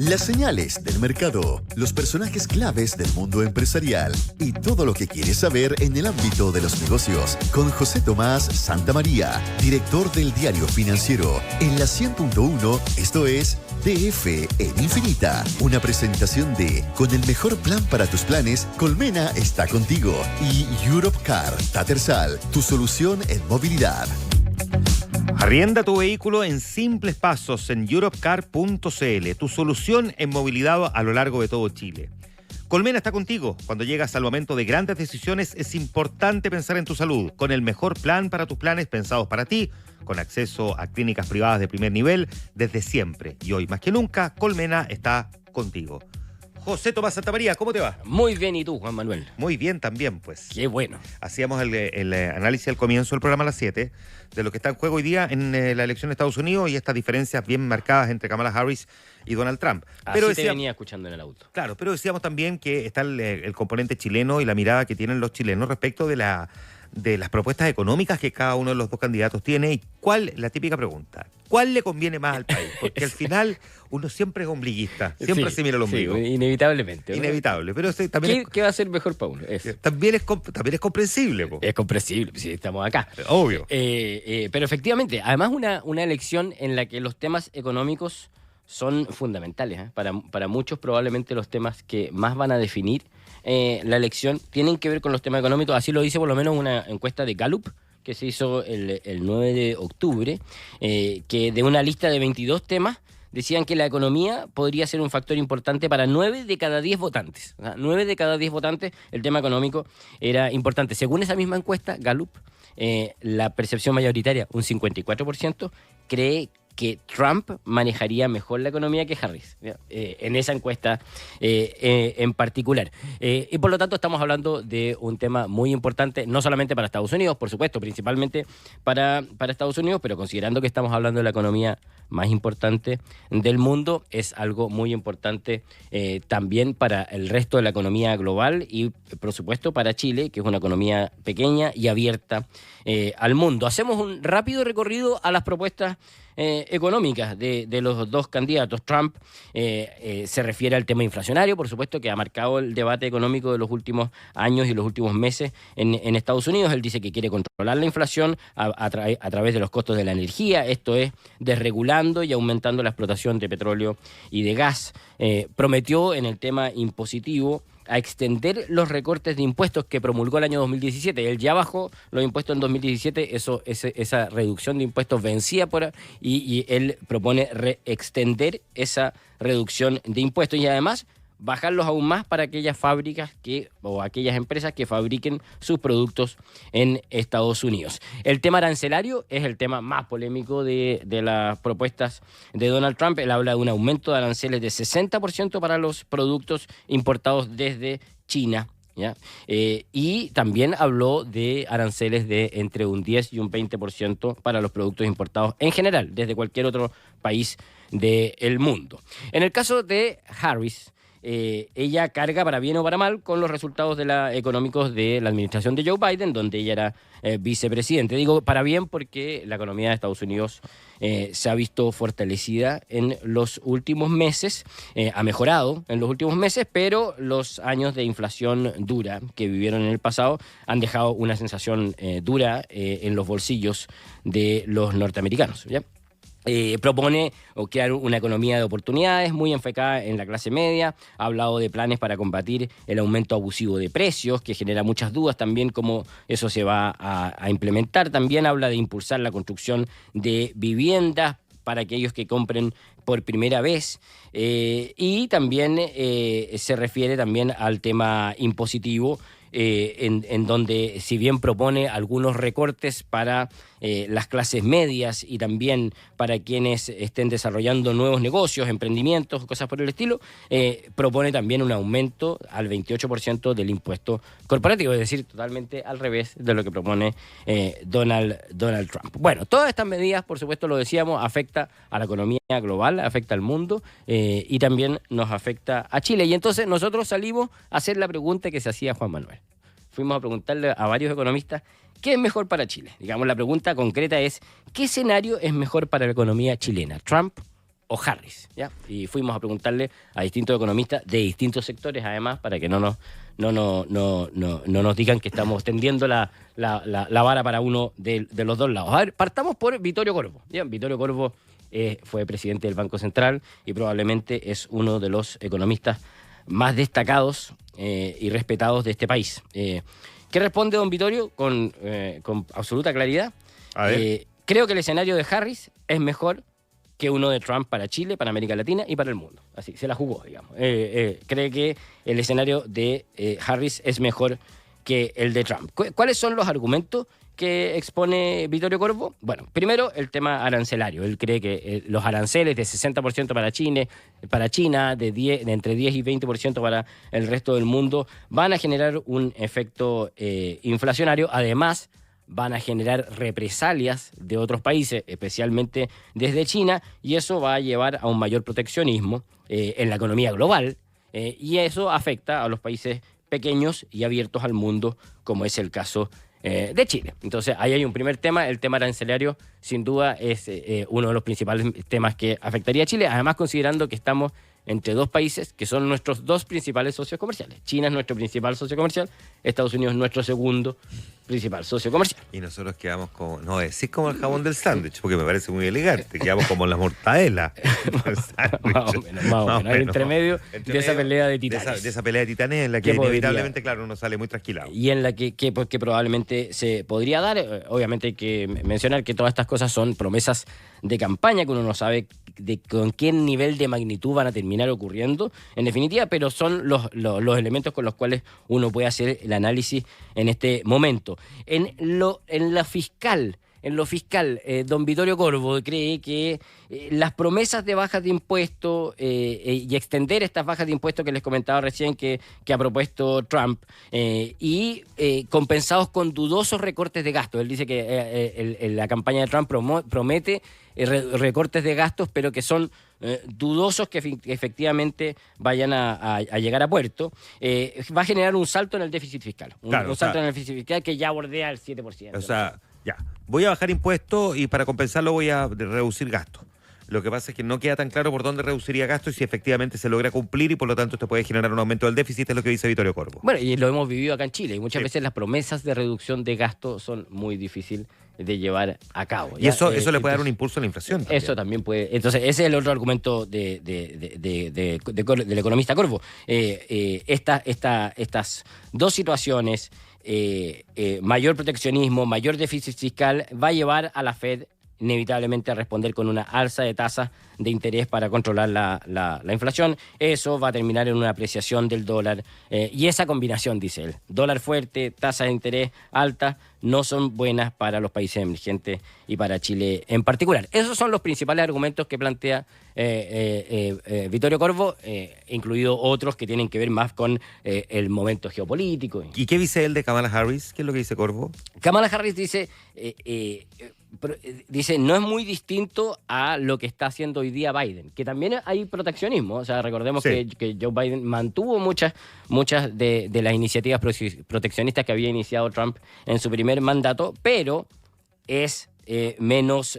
Las señales del mercado, los personajes claves del mundo empresarial y todo lo que quieres saber en el ámbito de los negocios con José Tomás Santamaría, director del Diario Financiero, en la 100.1, esto es DF en Infinita. Una presentación de Con el mejor plan para tus planes, Colmena está contigo y Europcar Tattersall, tu solución en movilidad. Arrienda tu vehículo en simples pasos en europcar.cl, tu solución en movilidad a lo largo de todo Chile. Colmena está contigo. Cuando llegas al momento de grandes decisiones es importante pensar en tu salud, con el mejor plan para tus planes pensados para ti, con acceso a clínicas privadas de primer nivel desde siempre. Y hoy más que nunca, Colmena está contigo. José Tomás Santamaría, ¿cómo te va? Muy bien, ¿y tú, Juan Manuel? Muy bien también, pues. Qué bueno. Hacíamos el análisis al comienzo del programa a las 7 de lo que está en juego hoy día en la elección de Estados Unidos y estas diferencias bien marcadas entre Kamala Harris y Donald Trump. Así te venía escuchando en el auto. Claro, pero decíamos también que está el componente chileno y la mirada que tienen los chilenos respecto de las propuestas económicas que cada uno de los dos candidatos tiene y la típica pregunta, ¿cuál le conviene más al país? Porque al final uno siempre es ombliguista, siempre se mira el ombligo. Sí, inevitablemente. Inevitable, pero también ¿Qué va a ser mejor para uno? también es comprensible. Po. Es comprensible, si estamos acá. Obvio. Pero efectivamente, además una elección en la que los temas económicos son fundamentales. Para muchos probablemente los temas que más van a definir la elección tienen que ver con los temas económicos. Así lo dice por lo menos una encuesta de Gallup que se hizo el 9 de octubre, que de una lista de 22 temas decían que la economía podría ser un factor importante para 9 de cada 10 votantes. O sea, 9 de cada 10 votantes, el tema económico era importante. Según esa misma encuesta, Gallup, la percepción mayoritaria, un 54%, cree que Trump manejaría mejor la economía que Harris, en esa encuesta en particular. Y por lo tanto estamos hablando de un tema muy importante, no solamente para Estados Unidos, por supuesto, principalmente para Estados Unidos, pero considerando que estamos hablando de la economía más importante del mundo, es algo muy importante también para el resto de la economía global y, por supuesto, para Chile, que es una economía pequeña y abierta al mundo. Hacemos un rápido recorrido a las propuestas económicas de los dos candidatos. Trump se refiere al tema inflacionario, por supuesto, que ha marcado el debate económico de los últimos años y los últimos meses en Estados Unidos. Él dice que quiere controlar la inflación a través de los costos de la energía, esto es, desregulando y aumentando la explotación de petróleo y de gas. Prometió en el tema impositivo a extender los recortes de impuestos que promulgó el año 2017. Él ya bajó los impuestos en 2017, esa reducción de impuestos vencía y él propone extender esa reducción de impuestos y además bajarlos aún más para aquellas fábricas o aquellas empresas que fabriquen sus productos en Estados Unidos. El tema arancelario es el tema más polémico de las propuestas de Donald Trump. Él habla de un aumento de aranceles de 60% para los productos importados desde China, ¿ya? Y también habló de aranceles de entre un 10 y un 20% para los productos importados en general, desde cualquier otro país del mundo. En el caso de Harris, ella carga para bien o para mal con los resultados económicos de la administración de Joe Biden, donde ella era vicepresidente. Digo para bien porque la economía de Estados Unidos se ha visto fortalecida en los últimos meses, ha mejorado en los últimos meses, pero los años de inflación dura que vivieron en el pasado han dejado una sensación dura en los bolsillos de los norteamericanos, ¿ya? Propone crear una economía de oportunidades muy enfocada en la clase media. Ha hablado de planes para combatir el aumento abusivo de precios, que genera muchas dudas también cómo eso se va a implementar. También habla de impulsar la construcción de viviendas para aquellos que compren por primera vez, y también se refiere también al tema impositivo, en donde si bien propone algunos recortes para las clases medias y también para quienes estén desarrollando nuevos negocios, emprendimientos, cosas por el estilo, propone también un aumento al 28% del impuesto corporativo, es decir, totalmente al revés de lo que propone Donald Trump. Bueno, todas estas medidas, por supuesto, lo decíamos, afecta a la economía global, afecta al mundo y también nos afecta a Chile. Y entonces nosotros salimos a hacer la pregunta que se hacía Juan Manuel. Fuimos a preguntarle a varios economistas qué es mejor para Chile. Digamos, la pregunta concreta es, ¿qué escenario es mejor para la economía chilena? ¿Trump o Harris, ¿ya? Y fuimos a preguntarle a distintos economistas de distintos sectores, además, para que no nos digan que estamos tendiendo la vara para uno de los dos lados. A ver, partamos por Vittorio Corvo. ¿Ya? Vittorio Corvo fue presidente del Banco Central y probablemente es uno de los economistas más destacados y respetados de este país. ¿Qué responde don Vittorio con absoluta claridad? A ver. Creo que el escenario de Harris es mejor que uno de Trump para Chile, para América Latina y para el mundo. Así, se la jugó, digamos. Cree que el escenario de Harris es mejor que el de Trump. ¿Cuáles son los argumentos que expone Vittorio Corvo? Bueno, primero el tema arancelario. Él cree que los aranceles de 60% para China, de entre 10 y 20% para el resto del mundo, van a generar un efecto inflacionario. Además, van a generar represalias de otros países, especialmente desde China, y eso va a llevar a un mayor proteccionismo en la economía global, y eso afecta a los países pequeños y abiertos al mundo, como es el caso de Chile. Entonces, ahí hay un primer tema. El tema arancelario, sin duda, es uno de los principales temas que afectaría a Chile, además considerando que estamos entre dos países que son nuestros dos principales socios comerciales. China es nuestro principal socio comercial, Estados Unidos es nuestro segundo principal socio comercial. Y nosotros quedamos como, no decís como el jabón del sándwich, porque me parece muy elegante, quedamos como la mortadela. Más o menos. Hay entre medio de esa pelea de titanes. De esa pelea de titanes en la que inevitablemente, claro, uno sale muy trasquilado. Y en la que probablemente se podría dar. Obviamente hay que mencionar que todas estas cosas son promesas de campaña, que uno no sabe con qué nivel de magnitud van a terminar ocurriendo, en definitiva, pero son los elementos con los cuales uno puede hacer el análisis en este momento. En lo fiscal, don Vittorio Corvo cree que las promesas de bajas de impuestos y extender estas bajas de impuestos que les comentaba recién que ha propuesto Trump y compensados con dudosos recortes de gastos. Él dice que la campaña de Trump promete recortes de gastos, pero que son dudosos que efectivamente vayan a llegar a puerto. Va a generar un salto en el déficit fiscal. Un salto en el déficit fiscal que ya bordea el 7%. O sea, ya, voy a bajar impuestos y para compensarlo voy a reducir gastos. Lo que pasa es que no queda tan claro por dónde reduciría gastos y si efectivamente se logra cumplir y por lo tanto esto puede generar un aumento del déficit, es lo que dice Vittorio Corvo. Bueno, y lo hemos vivido acá en Chile y muchas veces las promesas de reducción de gastos son muy difíciles de llevar a cabo. Y eso le puede dar un impulso a la inflación también. Eso también puede. Entonces, ese es el otro argumento del economista Corvo. Estas dos situaciones, mayor proteccionismo, mayor déficit fiscal, va a llevar a la Fed inevitablemente a responder con una alza de tasas de interés para controlar la inflación. Eso va a terminar en una apreciación del dólar y esa combinación, dice él, dólar fuerte, tasas de interés altas, no son buenas para los países emergentes y para Chile en particular. Esos son los principales argumentos que plantea Vittorio Corvo, incluido otros que tienen que ver más con el momento geopolítico. ¿Y qué dice él de Kamala Harris? ¿Qué es lo que dice Corvo? Kamala Harris dice no es muy distinto a lo que está haciendo hoy día Biden, que también hay proteccionismo. O sea, recordemos que Joe Biden mantuvo muchas de las iniciativas proteccionistas que había iniciado Trump en su primer mandato, pero es menos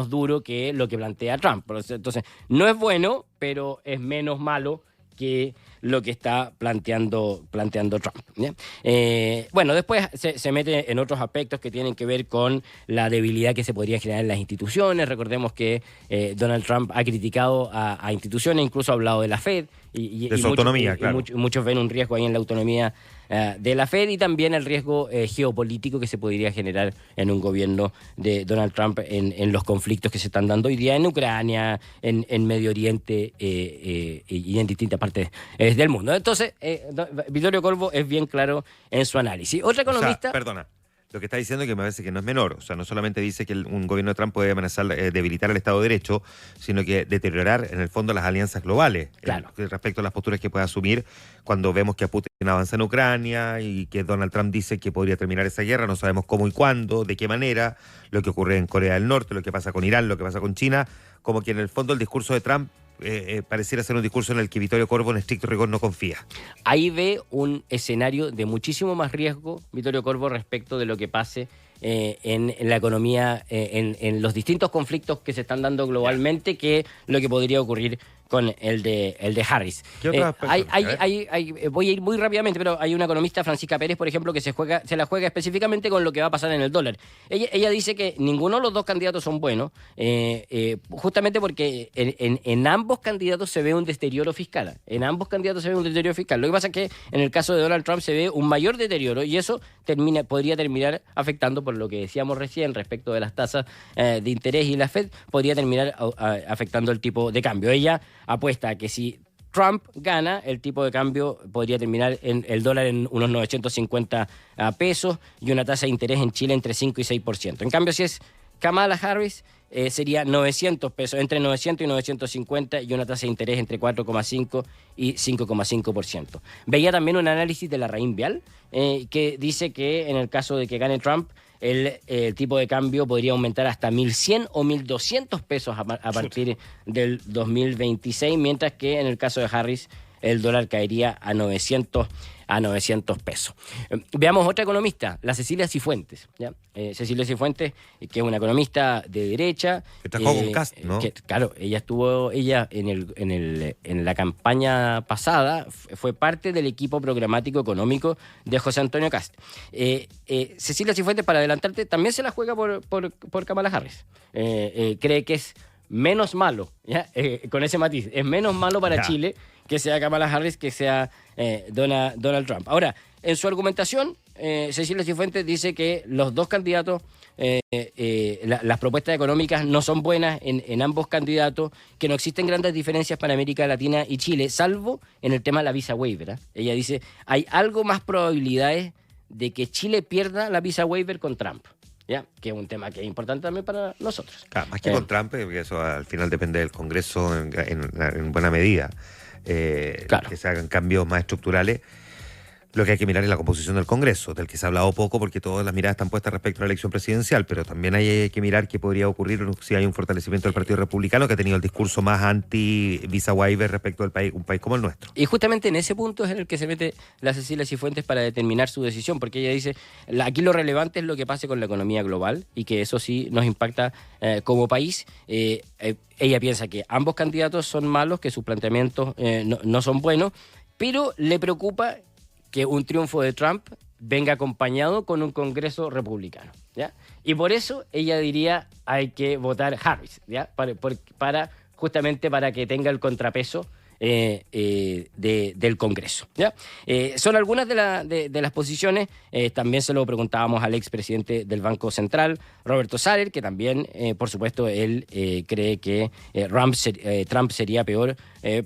duro que lo que plantea Trump. Entonces, no es bueno, pero es menos malo que lo que está planteando Trump. Bueno, después se mete en otros aspectos que tienen que ver con la debilidad que se podría generar en las instituciones. Recordemos que Donald Trump ha criticado a instituciones, incluso ha hablado de la Fed. De su autonomía, claro. Muchos ven un riesgo ahí en la autonomía de la Fed y también el riesgo geopolítico que se podría generar en un gobierno de Donald Trump en los conflictos que se están dando hoy día en Ucrania, en Medio Oriente y en distintas partes del mundo. Entonces, Vittorio Corvo es bien claro en su análisis. Otra economista... O sea, perdona. Lo que está diciendo que me parece que no es menor. O sea, no solamente dice que un gobierno de Trump puede amenazar, debilitar el Estado de Derecho, sino que deteriorar, en el fondo, las alianzas globales. Claro. Respecto a las posturas que puede asumir cuando vemos que Putin avanza en Ucrania y que Donald Trump dice que podría terminar esa guerra. No sabemos cómo y cuándo, de qué manera, lo que ocurre en Corea del Norte, lo que pasa con Irán, lo que pasa con China. Como que en el fondo el discurso de Trump pareciera ser un discurso en el que Vittorio Corvo en estricto rigor no confía. Ahí ve un escenario de muchísimo más riesgo Vittorio Corvo respecto de lo que pase en la economía, en los distintos conflictos que se están dando globalmente, que lo que podría ocurrir con el de Harris. ¿Qué otras Voy a ir muy rápidamente, pero hay una economista, Francisca Pérez, por ejemplo, que se la juega específicamente con lo que va a pasar en el dólar. Ella dice que ninguno de los dos candidatos son buenos, justamente porque en ambos candidatos se ve un deterioro fiscal. En ambos candidatos se ve un deterioro fiscal. Lo que pasa es que en el caso de Donald Trump se ve un mayor deterioro, y eso podría terminar afectando, por lo que decíamos recién respecto de las tasas de interés y la Fed, podría terminar afectando el tipo de cambio. Ella apuesta a que si Trump gana, el tipo de cambio podría terminar en el dólar en unos 950 pesos y una tasa de interés en Chile entre 5 y 6%. En cambio, si es Kamala Harris, sería 900 pesos, entre 900 y 950, y una tasa de interés entre 4,5 y 5,5%. Veía también un análisis de la Raín Vial, que dice que en el caso de que gane Trump, el tipo de cambio podría aumentar hasta 1.100 o 1.200 pesos a partir del 2026, mientras que en el caso de Harris el dólar caería a 900 pesos. Veamos otra economista, la Cecilia Cifuentes, ¿ya? Cecilia Cifuentes, que es una economista de derecha. Que trabajó con Kast, ¿no? Claro, ella en la campaña pasada fue parte del equipo programático económico de José Antonio Kast. Cecilia Cifuentes, para adelantarte, también se la juega por Kamala Harris. Cree que es menos malo, ¿ya? Con ese matiz, es menos malo para Chile que sea Kamala Harris, que sea Donald Trump. Ahora, en su argumentación, Cecilia Cifuentes dice que los dos candidatos, las propuestas económicas no son buenas en ambos candidatos, que no existen grandes diferencias para América Latina y Chile, salvo en el tema de la visa waiver. Ella dice, hay algo más probabilidades de que Chile pierda la visa waiver con Trump, ¿ya? Que es un tema que es importante también para nosotros. Claro, más que con Trump, porque eso al final depende del Congreso en buena medida. Claro. Que se hagan cambios más estructurales. Lo que hay que mirar es la composición del Congreso, del que se ha hablado poco porque todas las miradas están puestas respecto a la elección presidencial, pero también hay que mirar qué podría ocurrir si hay un fortalecimiento del Partido Republicano, que ha tenido el discurso más anti-visa waiver respecto al país, un país como el nuestro. Y justamente en ese punto es en el que se mete la Cecilia Cifuentes para determinar su decisión, porque ella dice, aquí lo relevante es lo que pase con la economía global, y que eso sí nos impacta como país. Ella piensa que ambos candidatos son malos, que sus planteamientos no son buenos, pero le preocupa que un triunfo de Trump venga acompañado con un Congreso republicano, ¿ya? Y por eso ella diría, hay que votar Harris, ¿ya? Justamente para que tenga el contrapeso del Congreso, ¿ya? Son algunas de las posiciones. También se lo preguntábamos al expresidente del Banco Central, Roberto Saller, que también, por supuesto, él cree que Trump sería peor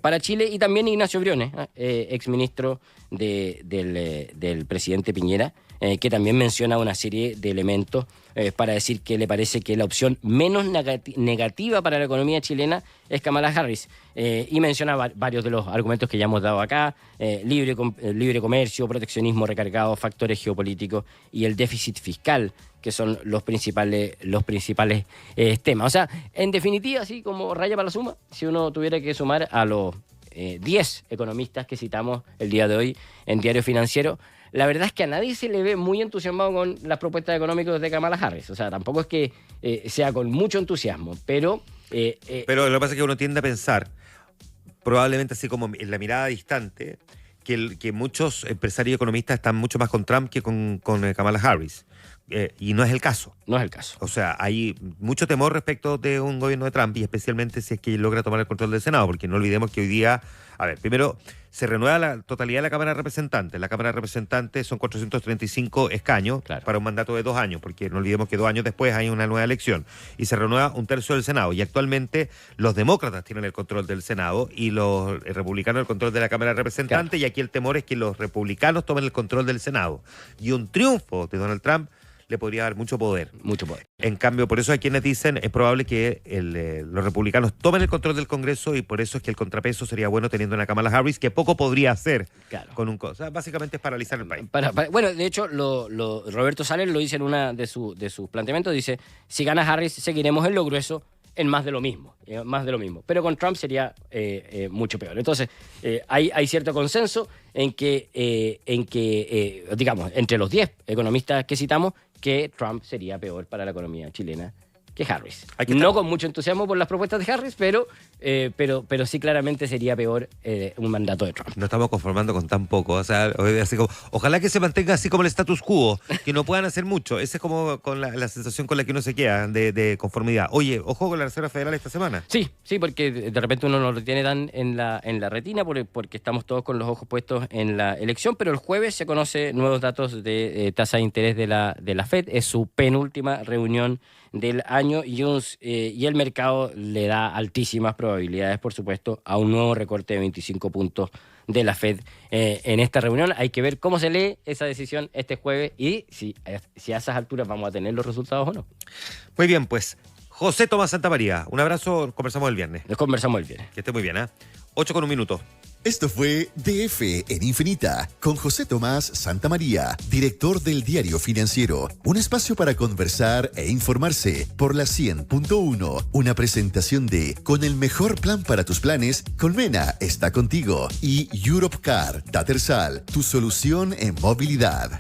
para Chile, y también Ignacio Briones, exministro del presidente Piñera, que también menciona una serie de elementos para decir que le parece que la opción menos negativa para la economía chilena es Kamala Harris, y menciona varios de los argumentos que ya hemos dado acá: libre comercio, proteccionismo recargado, factores geopolíticos y el déficit fiscal, que son los principales temas. O sea, en definitiva, así como raya para la suma, si uno tuviera que sumar a los 10 economistas que citamos el día de hoy en Diario Financiero, la verdad es que a nadie se le ve muy entusiasmado con las propuestas económicas de Kamala Harris. O sea, tampoco es que sea con mucho entusiasmo, pero... Pero lo que pasa es que uno tiende a pensar, probablemente así como en la mirada distante, que muchos empresarios y economistas están mucho más con Trump que con Kamala Harris. Y no es el caso. No es el caso. O sea, hay mucho temor respecto de un gobierno de Trump, y especialmente si es que logra tomar el control del Senado, porque no olvidemos que hoy día, primero, se renueva la totalidad de la Cámara de Representantes. La Cámara de Representantes son 435 escaños, claro, para un mandato de 2 años, porque no olvidemos que 2 años después hay una nueva elección, y se renueva 1/3 del Senado. Y actualmente los demócratas tienen el control del Senado y los republicanos el control de la Cámara de Representantes, claro. Y aquí el temor es que los republicanos tomen el control del Senado. Y un triunfo de Donald Trump le podría dar mucho poder. Mucho poder. En cambio, por eso hay quienes dicen es probable que los republicanos tomen el control del Congreso, y por eso es que el contrapeso sería bueno teniendo una Kamala Harris, que poco podría hacer, claro, con un... O sea, básicamente es paralizar el país. Bueno, de hecho, Roberto Saller lo dice en una de sus planteamientos, dice, si gana Harris seguiremos en lo grueso, en más de lo mismo, pero con Trump sería mucho peor. Entonces, hay cierto consenso en que digamos, entre los 10 economistas que citamos, que Trump sería peor para la economía chilena que Harris. Hay que No estar- con mucho entusiasmo por las propuestas de Harris, pero sí claramente sería peor un mandato de Trump. No estamos conformando con tan poco. O sea, así como, ojalá que se mantenga así como el status quo, que no puedan hacer mucho. Esa es como con la sensación con la que uno se queda de conformidad. Oye, ojo con la Reserva Federal esta semana. Sí, porque de repente uno no lo tiene tan en la retina porque estamos todos con los ojos puestos en la elección, pero el jueves se conocen nuevos datos de tasa de interés de la Fed. Es su penúltima reunión del año y el mercado le da altísimas probabilidades, por supuesto, a un nuevo recorte de 25 puntos de la Fed en esta reunión. Hay que ver cómo se lee esa decisión este jueves y si a esas alturas vamos a tener los resultados o no. Muy bien, pues. José Tomás Santamaría, un abrazo, conversamos el viernes. Nos conversamos el viernes. Que esté muy bien, ¿eh? 8:01. Esto fue DF en Infinita con José Tomás Santamaría, director del Diario Financiero. Un espacio para conversar e informarse por la 100.1. Una presentación de Con el mejor plan para tus planes, Colmena está contigo. Y Europcar, Tattersall, tu solución en movilidad.